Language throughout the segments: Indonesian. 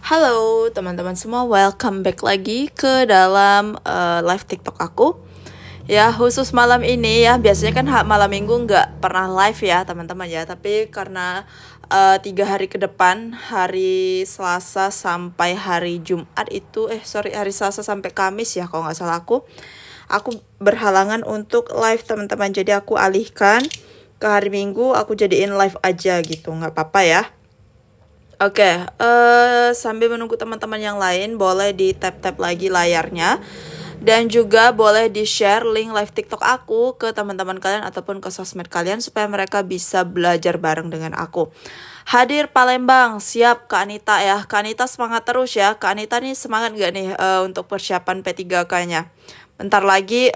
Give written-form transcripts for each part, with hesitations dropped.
Halo teman-teman semua, welcome back lagi ke dalam live TikTok aku. Ya, khusus malam ini ya, biasanya kan malam minggu nggak pernah live ya teman-teman ya. Tapi karena 3 hari ke depan, hari Selasa sampai hari Jumat itu, hari Selasa sampai Kamis ya kalau nggak salah aku berhalangan untuk live teman-teman. Jadi aku alihkan ke hari Minggu, aku jadiin live aja gitu, nggak apa-apa ya. Oke, sambil menunggu teman-teman yang lain, boleh di tap-tap lagi layarnya. Dan juga boleh di-share link live TikTok aku ke teman-teman kalian ataupun ke sosmed kalian supaya mereka bisa belajar bareng dengan aku. Hadir Palembang, siap Kak Anita ya. Kak Anita semangat terus ya. Kak Anita nih semangat gak nih untuk persiapan P3K-nya? Bentar lagi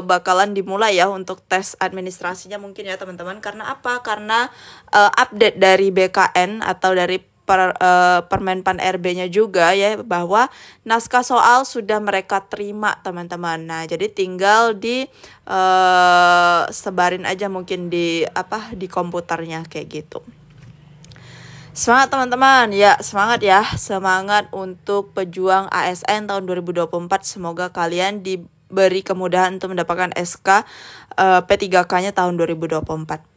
bakalan dimulai ya untuk tes administrasinya mungkin ya teman-teman. Karena apa? Karena update dari BKN atau dari Permenpan RB-nya juga ya bahwa naskah soal sudah mereka terima teman-teman. Nah, jadi tinggal di sebarin aja mungkin di komputernya kayak gitu. Semangat teman-teman, ya semangat ya, semangat untuk pejuang ASN tahun 2024. Semoga kalian diberi kemudahan untuk mendapatkan SK P3K-nya tahun 2024.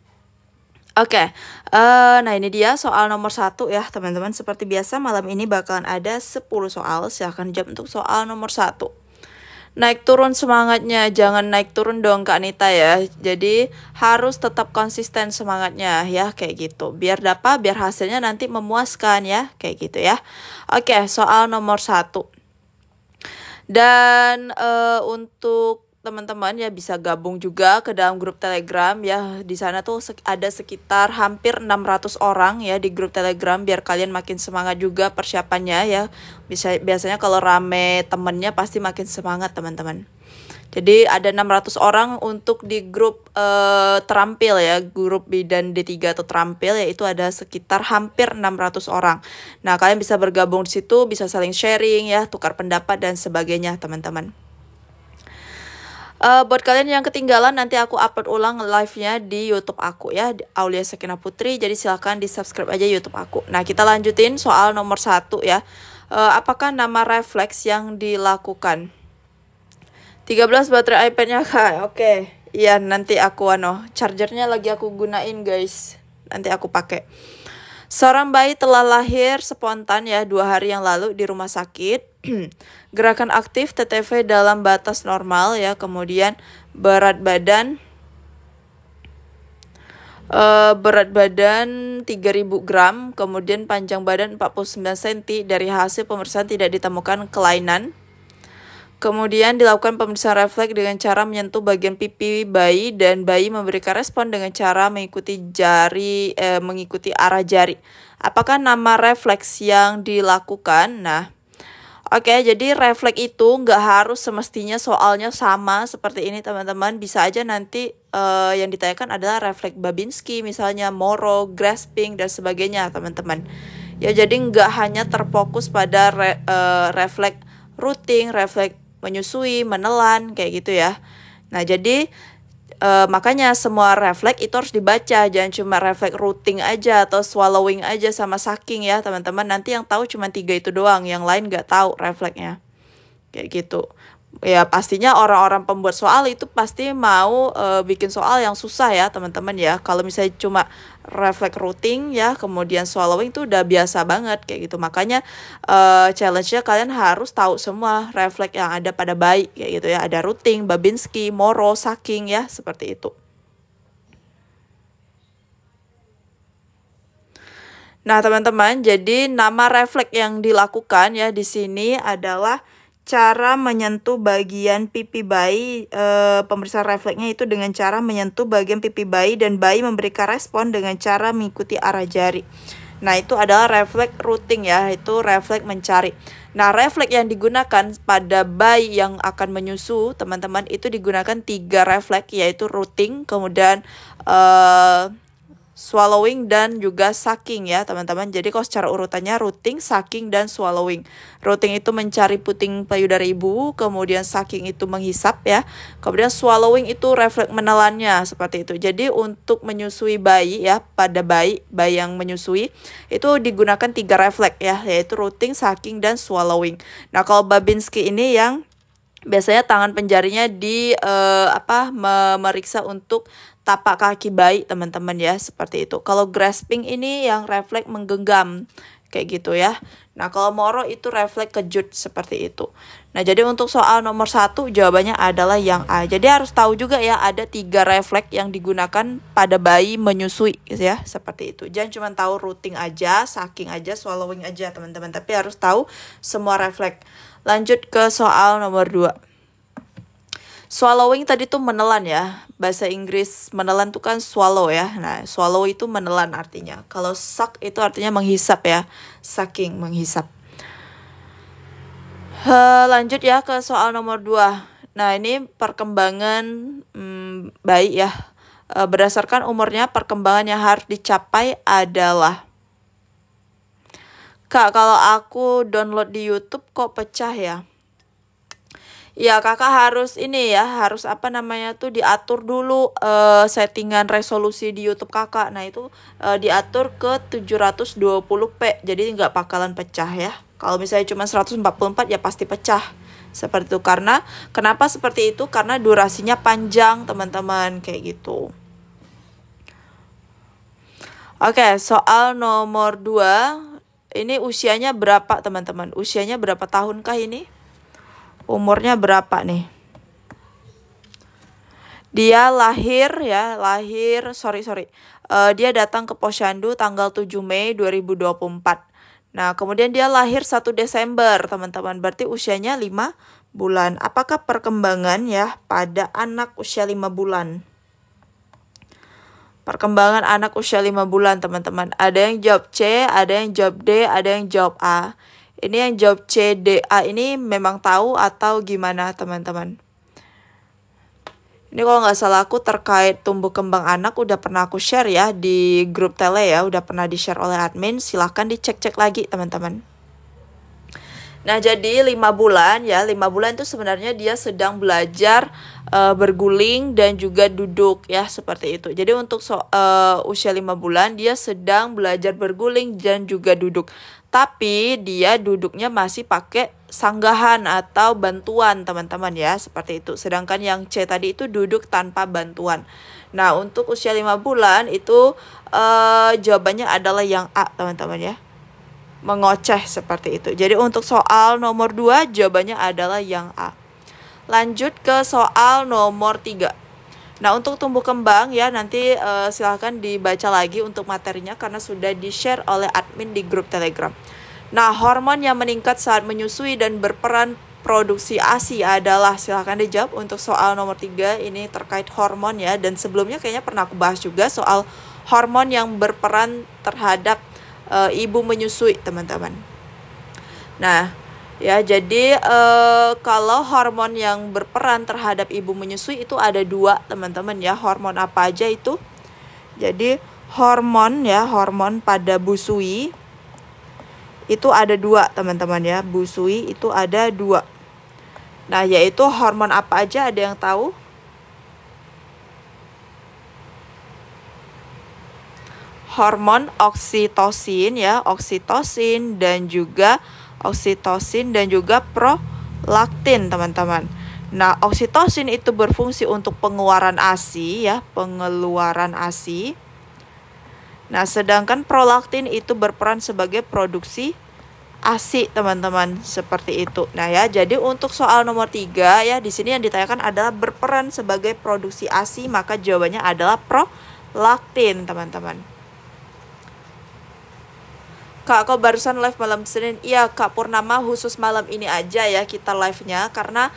Oke, nah ini dia soal nomor 1 ya teman-teman. Seperti biasa malam ini bakalan ada 10 soal. Silahkan jawab untuk soal nomor 1. Naik turun semangatnya, jangan naik turun dong Kak Anita ya. Jadi harus tetap konsisten semangatnya ya kayak gitu. Biar hasilnya nanti memuaskan ya kayak gitu ya. Oke, soal nomor 1. Dan untuk teman-teman ya bisa gabung juga ke dalam grup Telegram ya. Di sana tuh ada sekitar hampir 600 orang ya di grup Telegram biar kalian makin semangat juga persiapannya ya. Biasanya kalau rame temennya pasti makin semangat teman-teman. Jadi ada 600 orang untuk di grup terampil ya, grup bidan D3 atau terampil yaitu ada sekitar hampir 600 orang. Nah, kalian bisa bergabung di situ, bisa saling sharing ya, tukar pendapat dan sebagainya teman-teman. Buat kalian yang ketinggalan nanti aku upload ulang live-nya di YouTube aku ya, Aulia Sakinah Putri. Jadi silakan di-subscribe aja YouTube aku. Nah, kita lanjutin soal nomor 1 ya. Apakah nama refleks yang dilakukan? 13 baterai iPad-nya Kak. Oke. Iya, nanti aku chargernya lagi aku gunain guys. Nanti aku pakai. Seorang bayi telah lahir spontan ya 2 hari yang lalu di rumah sakit. Gerakan aktif TTV dalam batas normal ya. Kemudian berat badan 3000 gram. Kemudian panjang badan 49 cm. Dari hasil pemeriksaan tidak ditemukan kelainan. Kemudian dilakukan pemeriksaan refleks dengan cara menyentuh bagian pipi bayi dan bayi memberikan respon dengan cara mengikuti arah jari. Apakah nama refleks yang dilakukan? Nah, oke, jadi refleks itu nggak harus semestinya soalnya sama seperti ini teman-teman. Bisa aja nanti yang ditanyakan adalah refleks Babinski, misalnya Moro, grasping dan sebagainya teman-teman. Ya, jadi nggak hanya terfokus pada refleks routing, refleks menyusui, menelan, kayak gitu ya. Nah, jadi makanya semua refleks itu harus dibaca. Jangan cuma refleks routing aja atau swallowing aja sama sucking ya teman-teman. Nanti yang tahu cuma 3 itu doang, yang lain nggak tahu refleksnya. Kayak gitu. Ya pastinya orang-orang pembuat soal itu pasti mau bikin soal yang susah ya teman-teman ya. Kalau misalnya cuma refleks routing ya kemudian swallowing itu udah biasa banget kayak gitu. Makanya challenge-nya kalian harus tahu semua refleks yang ada pada bayi kayak gitu ya. Ada routing, Babinski, Moro, sucking ya seperti itu. Nah teman-teman, jadi nama refleks yang dilakukan ya di sini adalah cara menyentuh bagian pipi bayi. Pemeriksaan refleksnya itu dengan cara menyentuh bagian pipi bayi dan bayi memberikan respon dengan cara mengikuti arah jari. Nah, itu adalah refleks routing ya, itu refleks mencari. Nah, refleks yang digunakan pada bayi yang akan menyusu, teman-teman, itu digunakan 3 refleks yaitu routing, kemudian swallowing dan juga sucking ya teman-teman. Jadi kalau secara urutannya rooting, sucking, dan swallowing. Rooting itu mencari puting payudara ibu, kemudian sucking itu menghisap ya. Kemudian swallowing itu refleks menelannya seperti itu. Jadi untuk menyusui bayi ya, pada bayi yang menyusui itu digunakan 3 refleks ya, yaitu rooting, sucking, dan swallowing. Nah kalau Babinski ini yang biasanya tangan penjarinya memeriksa untuk tapak kaki bayi teman-teman ya, seperti itu. Kalau grasping ini yang refleks menggenggam kayak gitu ya. Nah kalau Moro itu refleks kejut seperti itu. Nah jadi untuk soal nomor 1 jawabannya adalah yang A. Jadi harus tahu juga ya, ada 3 refleks yang digunakan pada bayi menyusui ya, seperti itu. Jangan cuma tahu rooting aja, sucking aja, swallowing aja teman-teman, tapi harus tahu semua refleks. Lanjut ke soal nomor 2. Swallowing tadi tuh menelan ya. Bahasa Inggris menelan tuh kan swallow ya. Nah, swallow itu menelan artinya. Kalau suck itu artinya menghisap ya. Sucking, menghisap. Lanjut ya ke soal nomor 2. Nah, ini perkembangan bayi ya. Berdasarkan umurnya, perkembangan yang harus dicapai adalah. Kak, kalau aku download di YouTube kok pecah ya? Ya kakak harus ini ya, harus diatur dulu settingan resolusi di YouTube kakak. Nah itu diatur ke 720p, jadi nggak bakalan pecah ya. Kalau misalnya cuma 144 ya pasti pecah. Seperti itu. Kenapa seperti itu? Karena durasinya panjang teman-teman, kayak gitu. Oke, soal nomor 2. Ini usianya berapa teman-teman? Usianya berapa tahunkah ini? Umurnya berapa nih? Dia dia datang ke Posyandu tanggal 7 Mei 2024. Nah, kemudian dia lahir 1 Desember, teman-teman. Berarti usianya 5 bulan. Apakah perkembangan ya pada anak usia 5 bulan? Perkembangan anak usia 5 bulan, teman-teman. Ada yang jawab C, ada yang jawab D, ada yang jawab A. Ini yang jawab C, D, A ini memang tahu atau gimana teman-teman? Ini kalau nggak salah aku terkait tumbuh kembang anak udah pernah aku share ya di grup tele ya. Udah pernah di-share oleh admin. Silahkan dicek-cek lagi teman-teman. Nah jadi 5 bulan ya. 5 bulan itu sebenarnya dia sedang belajar berguling dan juga duduk ya, seperti itu. Jadi untuk usia 5 bulan dia sedang belajar berguling dan juga duduk. Tapi dia duduknya masih pakai sanggahan atau bantuan teman-teman ya, seperti itu. Sedangkan yang C tadi itu duduk tanpa bantuan. Nah untuk usia 5 bulan itu jawabannya adalah yang A teman-teman ya. Mengoceh seperti itu. Jadi untuk soal nomor 2 jawabannya adalah yang A. Lanjut ke soal nomor 3. Nah untuk tumbuh kembang ya nanti silahkan dibaca lagi untuk materinya karena sudah di-share oleh admin di grup Telegram. Nah hormon yang meningkat saat menyusui dan berperan produksi ASI adalah, silahkan dijawab untuk soal nomor 3. Ini terkait hormon ya, dan sebelumnya kayaknya pernah aku bahas juga soal hormon yang berperan terhadap ibu menyusui teman-teman. Nah ya jadi kalau hormon yang berperan terhadap ibu menyusui itu ada 2 teman-teman ya. Hormon apa aja itu? Jadi hormon pada busui itu ada 2 teman-teman ya. Busui itu ada 2. Nah yaitu hormon apa aja, ada yang tahu? Hormon oksitosin ya, oksitosin dan juga prolaktin teman-teman. Nah oksitosin itu berfungsi untuk pengeluaran ASI ya, pengeluaran ASI. Nah sedangkan prolaktin itu berperan sebagai produksi ASI teman-teman, seperti itu. Nah ya jadi untuk soal nomor 3 ya, di sini yang ditanyakan adalah berperan sebagai produksi ASI, maka jawabannya adalah prolaktin teman-teman. Kak, kok barusan live malam Senin? Iya Kak Purnama, khusus malam ini aja ya kita live-nya. Karena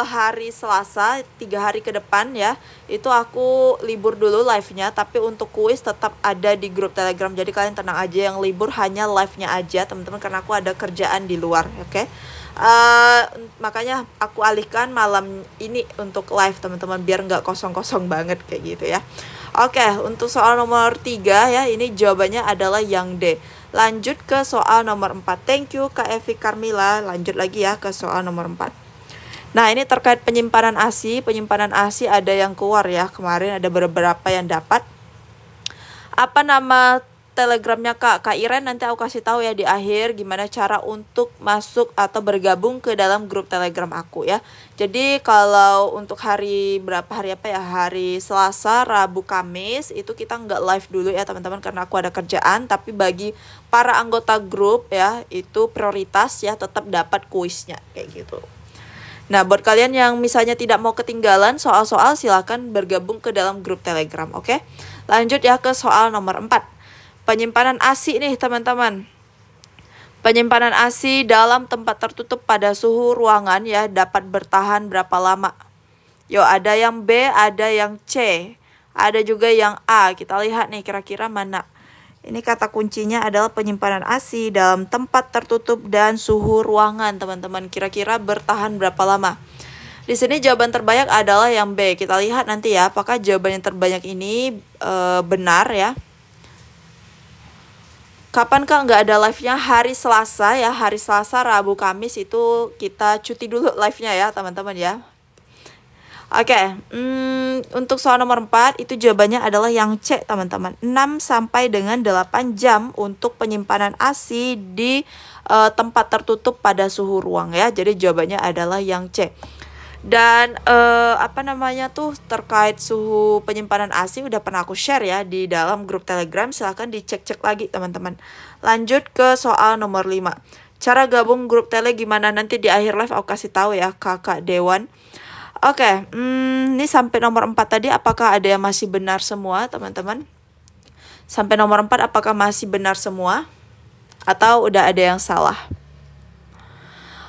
hari Selasa 3 hari ke depan ya, itu aku libur dulu live-nya. Tapi untuk kuis tetap ada di grup Telegram. Jadi kalian tenang aja, yang libur hanya live-nya aja teman-teman, karena aku ada kerjaan di luar, oke? Makanya aku alihkan malam ini untuk live teman-teman, biar nggak kosong-kosong banget kayak gitu ya. Oke, untuk soal nomor 3 ya, ini jawabannya adalah yang D. Lanjut ke soal nomor 4. Thank you Kak Evi Carmila. Lanjut lagi ya ke soal nomor 4. Nah, ini terkait penyimpanan ASI. Penyimpanan ASI ada yang keluar ya. Kemarin ada beberapa yang dapat. Apa nama telegramnya Kak Iren? Nanti aku kasih tahu ya di akhir gimana cara untuk masuk atau bergabung ke dalam grup Telegram aku ya. Jadi kalau untuk hari hari Selasa, Rabu, Kamis itu kita nggak live dulu ya teman-teman karena aku ada kerjaan. Tapi bagi para anggota grup ya itu prioritas ya, tetap dapat kuisnya kayak gitu. Nah, buat kalian yang misalnya tidak mau ketinggalan soal-soal, silakan bergabung ke dalam grup Telegram, oke? Lanjut ya ke soal nomor 4. Penyimpanan ASI nih teman-teman. Penyimpanan ASI dalam tempat tertutup pada suhu ruangan ya dapat bertahan berapa lama? Yo, ada yang B, ada yang C, ada juga yang A. Kita lihat nih kira-kira mana. Ini kata kuncinya adalah penyimpanan ASI dalam tempat tertutup dan suhu ruangan, teman-teman. Kira-kira bertahan berapa lama? Di sini jawaban terbanyak adalah yang B. Kita lihat nanti ya, apakah jawaban yang terbanyak ini benar ya. Kapan Kak nggak ada live-nya? Hari Selasa ya, hari Selasa, Rabu, Kamis itu kita cuti dulu live-nya ya teman-teman ya. Oke, untuk soal nomor 4 itu jawabannya adalah yang C teman-teman. 6 sampai dengan 8 jam untuk penyimpanan ASI di tempat tertutup pada suhu ruang ya. Jadi jawabannya adalah yang C. Dan terkait suhu penyimpanan ASI udah pernah aku share ya di dalam grup Telegram. Silahkan dicek-cek lagi teman-teman. Lanjut ke soal nomor 5. Cara gabung grup Tele gimana? Nanti di akhir live aku kasih tahu ya Kakak Dewan. Oke, ini sampai nomor 4 tadi apakah ada yang masih benar semua teman-teman? Sampai nomor 4 apakah masih benar semua? Atau udah ada yang salah?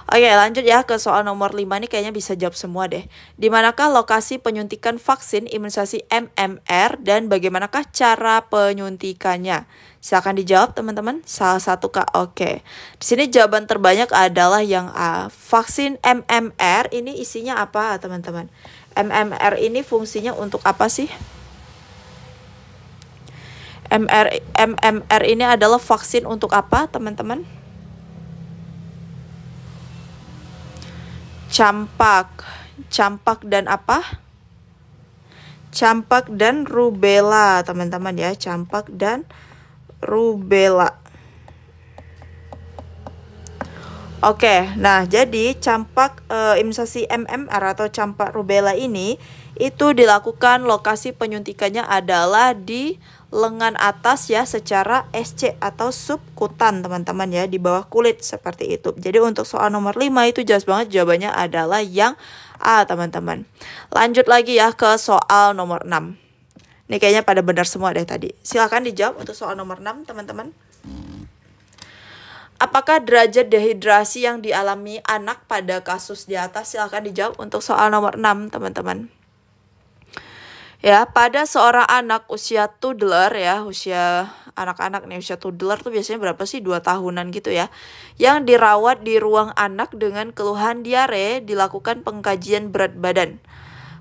Oke, lanjut ya ke soal nomor 5 nih, kayaknya bisa jawab semua deh. Di manakah lokasi penyuntikan vaksin imunisasi MMR dan bagaimanakah cara penyuntikannya? Silakan dijawab teman-teman. Salah satu Kak. Oke. Di sini jawaban terbanyak adalah yang A. Vaksin MMR ini isinya apa, teman-teman? MMR ini fungsinya untuk apa sih? MMR ini adalah vaksin untuk apa, teman-teman? Campak dan apa? Campak dan rubella teman-teman ya, campak dan rubella. Oke, nah jadi campak imunisasi MMR atau campak rubella ini itu dilakukan lokasi penyuntikannya adalah di lengan atas ya secara SC atau subkutan teman-teman ya, di bawah kulit seperti itu. Jadi untuk soal nomor 5 itu jelas banget jawabannya adalah yang A teman-teman. Lanjut lagi ya ke soal nomor 6. Ini kayaknya pada benar semua deh tadi. Silakan dijawab untuk soal nomor 6 teman-teman. Apakah derajat dehidrasi yang dialami anak pada kasus di atas? Silakan dijawab untuk soal nomor 6 teman-teman. Ya, pada seorang anak usia toddler ya, usia anak-anak nih, usia toddler tuh biasanya berapa sih? 2 tahunan gitu ya. Yang dirawat di ruang anak dengan keluhan diare, dilakukan pengkajian berat badan.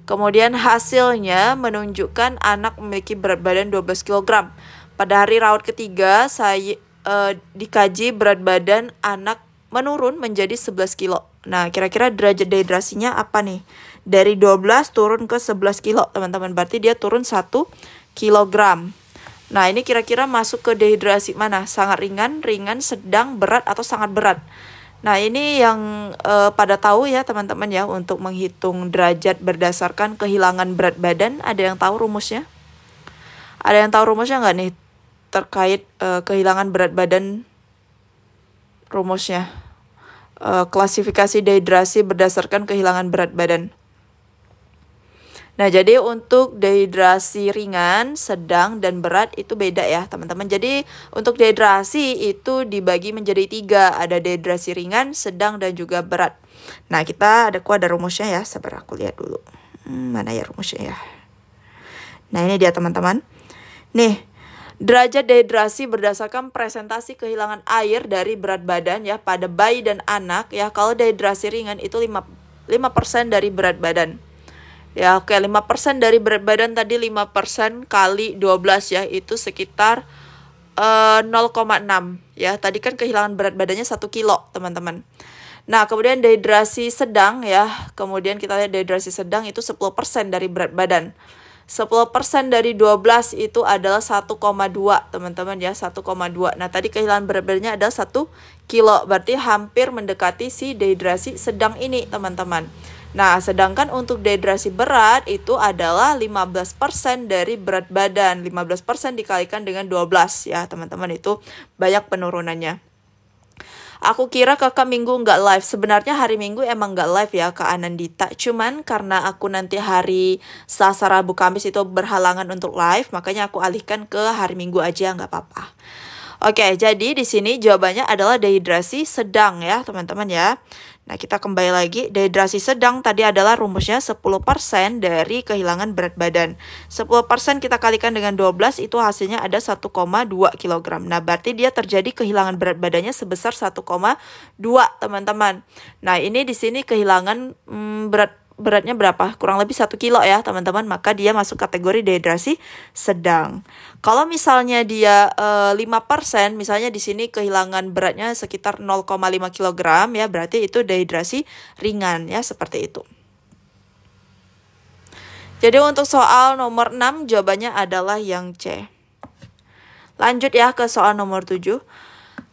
Kemudian hasilnya menunjukkan anak memiliki berat badan 12 kg. Pada hari rawat ketiga, dikaji berat badan anak menurun menjadi 11 kilo. Nah, kira-kira derajat dehidrasinya apa nih? Dari 12 turun ke 11 kilo, teman-teman. Berarti dia turun 1 kilogram. Nah, ini kira-kira masuk ke dehidrasi mana? Sangat ringan, sedang, berat, atau sangat berat. Nah, ini yang pada tahu ya, teman-teman ya, untuk menghitung derajat berdasarkan kehilangan berat badan. Ada yang tahu rumusnya? Ada yang tahu rumusnya nggak nih? Terkait kehilangan berat badan, rumusnya. Klasifikasi dehidrasi berdasarkan kehilangan berat badan. Nah, jadi untuk dehidrasi ringan, sedang, dan berat itu beda ya, teman-teman. Jadi untuk dehidrasi itu dibagi menjadi 3. Ada dehidrasi ringan, sedang, dan juga berat. Nah, aku ada rumusnya ya. Sabar aku lihat dulu. Mana ya rumusnya ya? Nah, ini dia teman-teman. Nih, derajat dehidrasi berdasarkan presentasi kehilangan air dari berat badan ya pada bayi dan anak ya. Kalau dehidrasi ringan itu 5% dari berat badan. Ya, oke, 5% dari berat badan tadi 5% kali 12 ya, itu sekitar 0,6 ya. Tadi kan kehilangan berat badannya 1 kilo, teman-teman. Nah, kemudian dehidrasi sedang ya. Kemudian kita lihat dehidrasi sedang itu 10% dari berat badan. 10% dari 12 itu adalah 1,2, teman-teman ya, 1,2. Nah, tadi kehilangan berat badannya adalah 1 kilo, berarti hampir mendekati si dehidrasi sedang ini, teman-teman. Nah, sedangkan untuk dehidrasi berat itu adalah 15% dari berat badan. 15% dikalikan dengan 12 ya, teman-teman, itu banyak penurunannya. Aku kira kakak minggu nggak live. Sebenarnya hari minggu emang nggak live ya Kak Anandita. Cuman karena aku nanti hari Selasa, Rabu, Kamis itu berhalangan untuk live, makanya aku alihkan ke hari minggu aja, nggak apa-apa. Oke, jadi di sini jawabannya adalah dehidrasi sedang ya teman-teman ya. Nah, kita kembali lagi. Dehidrasi sedang tadi adalah rumusnya 10% dari kehilangan berat badan. 10% kita kalikan dengan 12 itu hasilnya ada 1,2 kg. Nah, berarti dia terjadi kehilangan berat badannya sebesar 1,2 teman-teman. Nah, ini di sini kehilangan beratnya berapa? Kurang lebih 1 kilo ya teman-teman. Maka dia masuk kategori dehidrasi sedang. Kalau misalnya dia 5%, misalnya di sini kehilangan beratnya sekitar 0,5 kg ya, berarti itu dehidrasi ringan ya, seperti itu. Jadi untuk soal nomor 6 jawabannya adalah yang C. Lanjut ya ke soal nomor 7.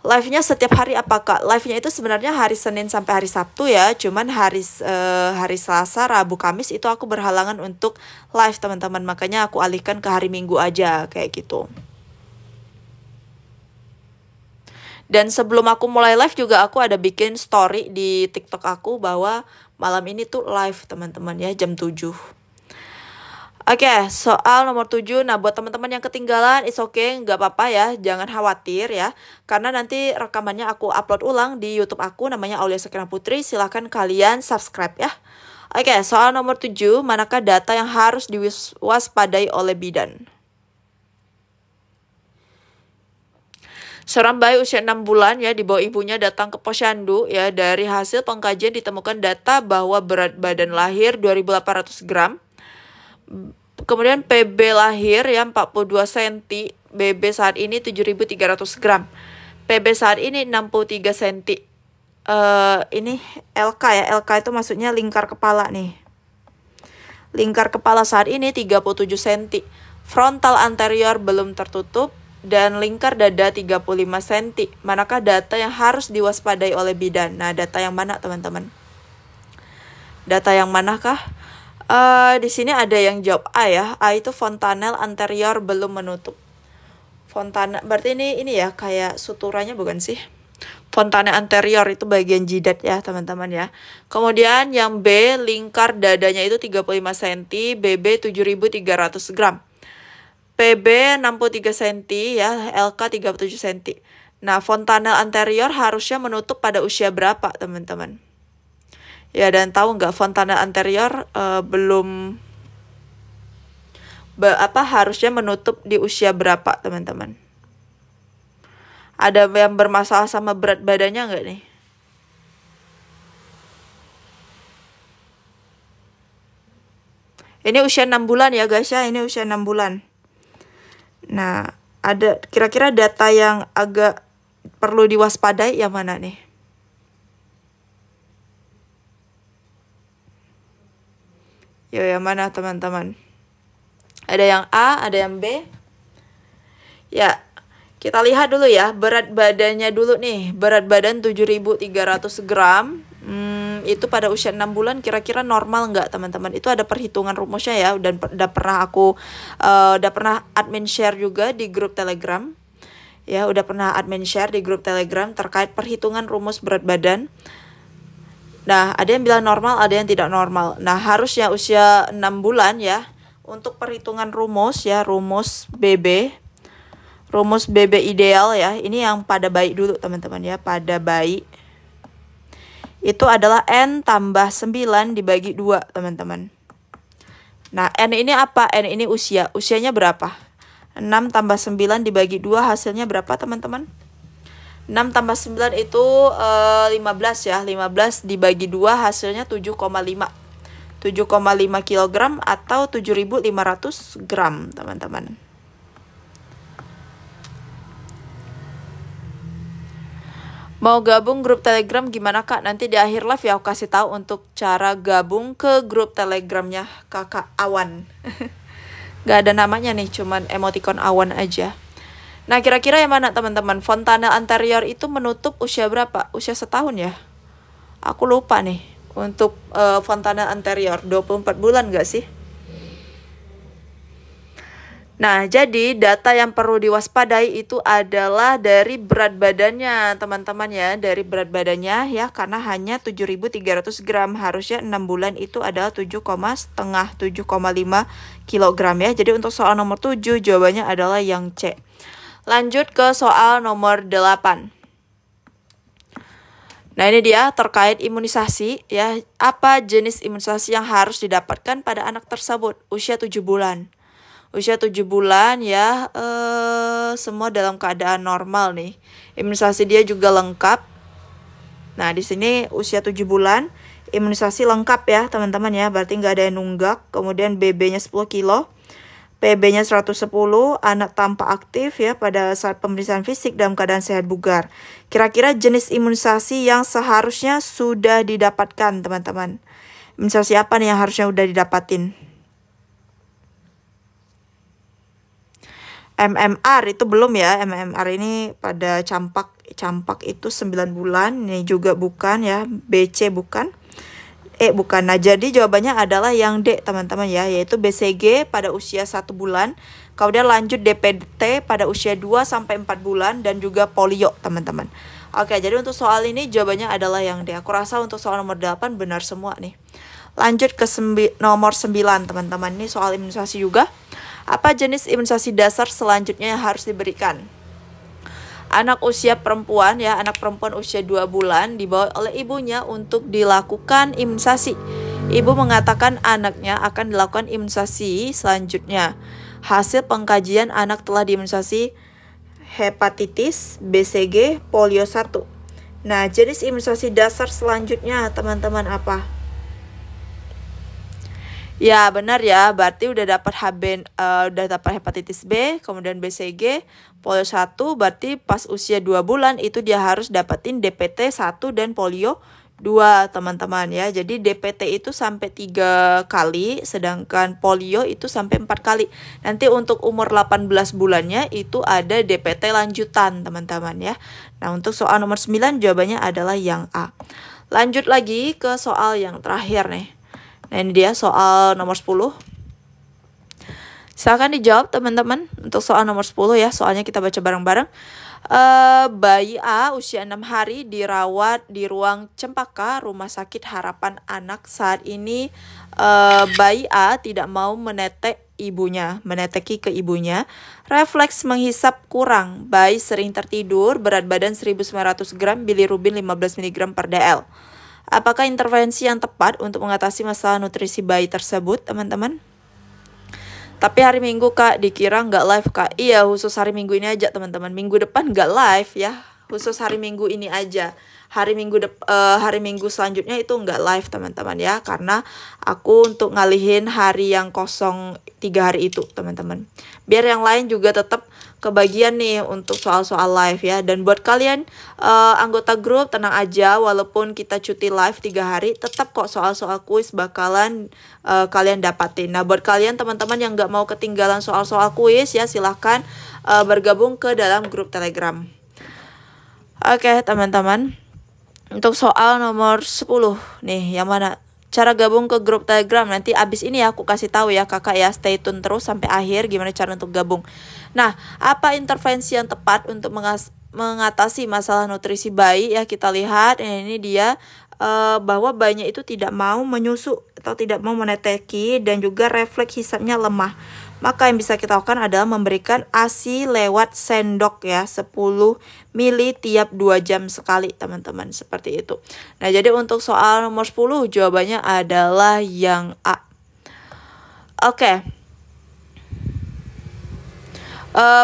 Live-nya setiap hari apa Kak? Live-nya itu sebenarnya hari Senin sampai hari Sabtu ya. Cuman hari Selasa, Rabu, Kamis itu aku berhalangan untuk live teman-teman. Makanya aku alihkan ke hari Minggu aja kayak gitu. Dan sebelum aku mulai live juga aku ada bikin story di TikTok aku bahwa malam ini tuh live teman-teman ya, jam 7. Oke, soal nomor 7. Nah, buat teman-teman yang ketinggalan, it's okay, nggak apa-apa ya, jangan khawatir ya. Karena nanti rekamannya aku upload ulang di YouTube aku, namanya Aulia Sakina Putri. Silahkan kalian subscribe ya. Oke, soal nomor 7. Manakah data yang harus diwaspadai oleh bidan? Seorang bayi usia 6 bulan ya dibawa ibunya datang ke posyandu ya. Dari hasil pengkajian ditemukan data bahwa berat badan lahir 2.800 gram. Kemudian PB lahir ya 42 cm, BB saat ini 7.300 gram. PB saat ini 63 cm. Ini LK ya, LK itu maksudnya lingkar kepala nih. Lingkar kepala saat ini 37 cm. Frontal anterior belum tertutup dan lingkar dada 35 cm. Manakah data yang harus diwaspadai oleh bidan? Nah, data yang mana teman-teman? Data yang manakah? Di sini ada yang jawab A ya. A itu fontanel anterior belum menutup. Fontanel berarti ini ya kayak suturannya bukan sih? Fontanel anterior itu bagian jidat ya teman-teman ya. Kemudian yang B lingkar dadanya itu 35 cm, BB 7.300 gram. PB 63 cm ya, LK 37 cm. Nah, fontanel anterior harusnya menutup pada usia berapa teman-teman? Ya, dan tahu nggak fontanel anterior harusnya menutup di usia berapa teman-teman? Ada yang bermasalah sama berat badannya nggak nih? Ini usia 6 bulan ya guys ya, ini usia 6 bulan. Nah, ada kira-kira data yang agak perlu diwaspadai yang mana nih? Yo, yang mana teman-teman? Ada yang A, ada yang B. Ya, kita lihat dulu ya berat badannya dulu nih. Berat badan 7.300 gram. Itu pada usia 6 bulan kira-kira normal nggak teman-teman? Itu ada perhitungan rumusnya ya. Dan udah pernah admin share juga di grup Telegram. Ya, udah pernah admin share di grup Telegram terkait perhitungan rumus berat badan. Nah, ada yang bilang normal, ada yang tidak normal. Nah, harusnya usia 6 bulan ya. Untuk perhitungan rumus ya, rumus BB. Rumus BB ideal ya. Ini yang pada bayi dulu teman-teman ya, pada bayi. Itu adalah N tambah 9 dibagi 2 teman-teman. Nah, N ini apa? N ini usia. Usianya berapa? 6 tambah 9 dibagi 2 hasilnya berapa teman-teman? 6 tambah 9 itu 15 ya. 15 dibagi 2 hasilnya 7,5. 7,5 kg atau 7.500 gram, teman-teman. Mau gabung grup Telegram gimana Kak? Nanti di akhir live ya aku kasih tahu untuk cara gabung ke grup Telegramnya Kakak Awan. Gak ada namanya nih, cuman emoticon Awan aja. Nah, kira-kira yang mana teman-teman? Fontanel anterior itu menutup usia berapa? Usia setahun ya? Aku lupa nih. Untuk fontanel anterior 24 bulan gak sih? Nah, jadi data yang perlu diwaspadai itu adalah dari berat badannya, teman-teman ya. Dari berat badannya ya, karena hanya 7.300 gram. Harusnya 6 bulan itu adalah 7,5 kg ya. Jadi untuk soal nomor 7, jawabannya adalah yang C. Lanjut ke soal nomor 8. Nah, ini dia terkait imunisasi ya. Apa jenis imunisasi yang harus didapatkan pada anak tersebut usia 7 bulan? Usia 7 bulan ya, semua dalam keadaan normal nih. Imunisasi dia juga lengkap. Nah, di sini usia 7 bulan, imunisasi lengkap ya teman-teman ya. Berarti nggak ada yang nunggak. Kemudian BB-nya 10 kilo, PB-nya 110, anak tanpa aktif ya pada saat pemeriksaan fisik dalam keadaan sehat bugar. Kira-kira jenis imunisasi yang seharusnya sudah didapatkan teman-teman. Imunisasi apa nih yang harusnya udah didapatin? MMR itu belum ya. MMR ini pada campak itu 9 bulan. Ini juga bukan ya. BC bukan. Bukan. Nah, jadi jawabannya adalah yang D teman-teman ya, yaitu BCG pada usia 1 bulan. Kemudian lanjut DPT pada usia 2 sampai 4 bulan dan juga polio teman-teman. Oke, jadi untuk soal ini jawabannya adalah yang D. Aku rasa untuk soal nomor 8 benar semua nih. Lanjut ke nomor 9 teman-teman. Ini soal imunisasi juga. Apa jenis imunisasi dasar selanjutnya yang harus diberikan? Anak usia perempuan ya, anak perempuan usia 2 bulan dibawa oleh ibunya untuk dilakukan imunisasi. Ibu mengatakan anaknya akan dilakukan imunisasi selanjutnya. Hasil pengkajian anak telah diimunisasi hepatitis, BCG, polio 1. Nah, jenis imunisasi dasar selanjutnya teman-teman apa? Ya benar ya, berarti udah dapat udah dapat hepatitis B, kemudian BCG, polio 1, berarti pas usia 2 bulan itu dia harus dapetin DPT 1 dan polio 2 teman-teman ya. Jadi DPT itu sampai 3 kali, sedangkan polio itu sampai 4 kali. Nanti untuk umur 18 bulannya itu ada DPT lanjutan teman-teman ya. Nah, untuk soal nomor 9 jawabannya adalah yang A. Lanjut lagi ke soal yang terakhir nih. Nah, ini dia soal nomor 10. Silahkan dijawab teman-teman untuk soal nomor 10 ya. Soalnya kita baca bareng-bareng. Bayi A usia 6 hari dirawat di ruang Cempaka Rumah Sakit Harapan Anak. Saat ini bayi A tidak mau meneteki ke ibunya. Refleks menghisap kurang. Bayi sering tertidur, berat badan 1900 gram, bilirubin 15 mg per dl. Apakah intervensi yang tepat untuk mengatasi masalah nutrisi bayi tersebut, teman-teman? Tapi hari Minggu, Kak, dikira nggak live, Kak. Iya, khusus hari Minggu ini aja, teman-teman. Minggu depan nggak live ya. Khusus hari Minggu ini aja. Hari Minggu selanjutnya itu nggak live, teman-teman ya. Karena aku untuk ngalihin hari yang kosong 3 hari itu, teman-teman. Biar yang lain juga tetap kebagian nih untuk soal-soal live ya. Dan buat kalian anggota grup, tenang aja, walaupun kita cuti live 3 hari, tetap kok soal-soal kuis bakalan kalian dapatin. Nah, buat kalian teman-teman yang nggak mau ketinggalan soal-soal kuis ya, silahkan bergabung ke dalam grup Telegram. Oke, teman-teman. Untuk soal nomor 10 nih, yang mana? Cara gabung ke grup Telegram nanti abis ini ya aku kasih tahu ya kakak ya, stay tune terus sampai akhir gimana cara untuk gabung. Nah, apa intervensi yang tepat untuk mengatasi masalah nutrisi bayi ya, kita lihat ini dia bahwa bayinya itu tidak mau menyusu atau tidak mau meneteki dan juga refleks hisapnya lemah. Maka yang bisa kita lakukan adalah memberikan ASI lewat sendok ya, 10 ml tiap 2 jam sekali teman-teman, seperti itu. Nah, jadi untuk soal nomor 10 jawabannya adalah yang A. Oke.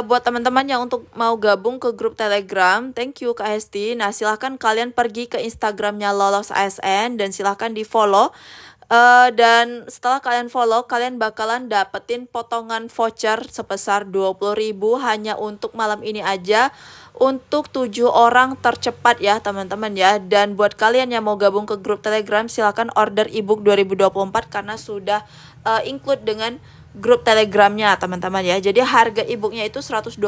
Buat teman-teman yang untuk mau gabung ke grup Telegram, thank you Kak Hesti. Nah, silahkan kalian pergi ke Instagramnya Lolos ASN dan silahkan di follow Dan setelah kalian follow, kalian bakalan dapetin potongan voucher sebesar 20.000 hanya untuk malam ini aja, untuk 7 orang tercepat ya teman-teman ya. Dan buat kalian yang mau gabung ke grup Telegram, silakan order ebook 2024 karena sudah include dengan grup Telegramnya teman-teman ya. Jadi harga ebooknya itu 120.000,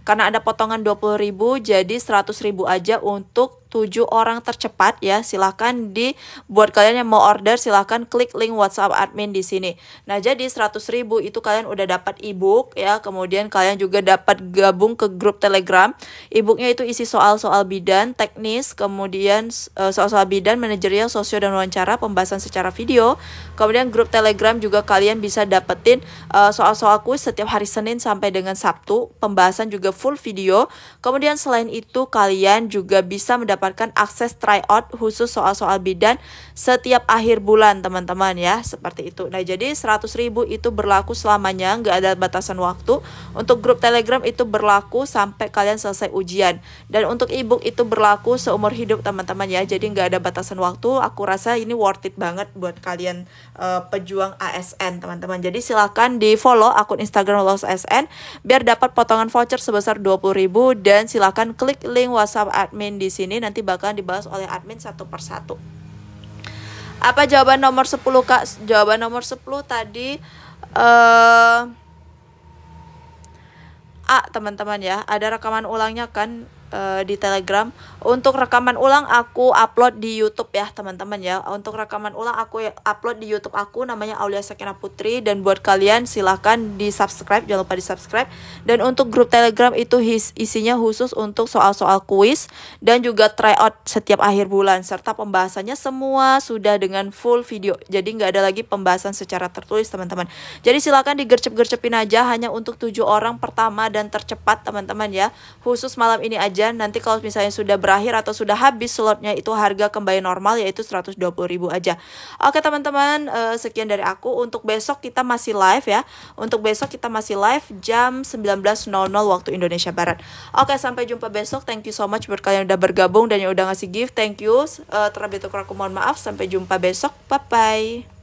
karena ada potongan 20.000 jadi 100.000 aja untuk 7 orang tercepat ya. Silahkan buat kalian yang mau order, silahkan klik link WhatsApp admin di sini. Nah, jadi 100.000 itu kalian udah dapat ebook ya. Kemudian kalian juga dapat gabung ke grup Telegram. Ebooknya itu isi soal-soal bidan, teknis, kemudian soal-soal bidan, manajerial, sosio, dan wawancara, pembahasan secara video. Kemudian grup Telegram juga kalian bisa dapetin soal-soal kuis setiap hari Senin sampai dengan Sabtu. Pembahasan juga full video. Kemudian selain itu kalian juga bisa mendapatkan akses tryout khusus soal-soal bidan setiap akhir bulan teman-teman ya, seperti itu. Nah, jadi 100.000 itu berlaku selamanya, nggak ada batasan waktu. Untuk grup Telegram itu berlaku sampai kalian selesai ujian, dan untuk ebook itu berlaku seumur hidup teman-teman ya, jadi nggak ada batasan waktu. Aku rasa ini worth it banget buat kalian pejuang ASN teman-teman. Jadi silakan di follow akun Instagram Lolos ASN biar dapat potongan voucher sebesar 20.000, dan silakan klik link WhatsApp admin di sini, nanti bakalan dibahas oleh admin satu persatu. Apa jawaban nomor 10 Kak? Jawaban nomor 10 tadi A teman-teman ya. Ada rekaman ulangnya kan di Telegram. Untuk rekaman ulang aku upload di YouTube ya teman-teman ya. Untuk rekaman ulang aku upload di YouTube aku, namanya Aulia Sakinah Putri. Dan buat kalian silahkan di subscribe, jangan lupa di subscribe. Dan untuk grup Telegram itu isinya khusus untuk soal-soal kuis dan juga tryout setiap akhir bulan, serta pembahasannya semua sudah dengan full video. Jadi nggak ada lagi pembahasan secara tertulis teman-teman. Jadi silahkan digercep-gercepin aja, hanya untuk 7 orang pertama dan tercepat teman-teman ya. Khusus malam ini aja. Nanti kalau misalnya sudah berakhir atau sudah habis slotnya, itu harga kembali normal, yaitu 120.000 aja. Oke teman-teman, sekian dari aku. Untuk besok kita masih live ya. Untuk besok kita masih live jam 19.00 waktu Indonesia Barat. Oke, sampai jumpa besok. Thank you so much buat kalian yang udah bergabung dan yang udah ngasih gift. Thank you. Terlebih aku mohon maaf. Sampai jumpa besok. Bye bye.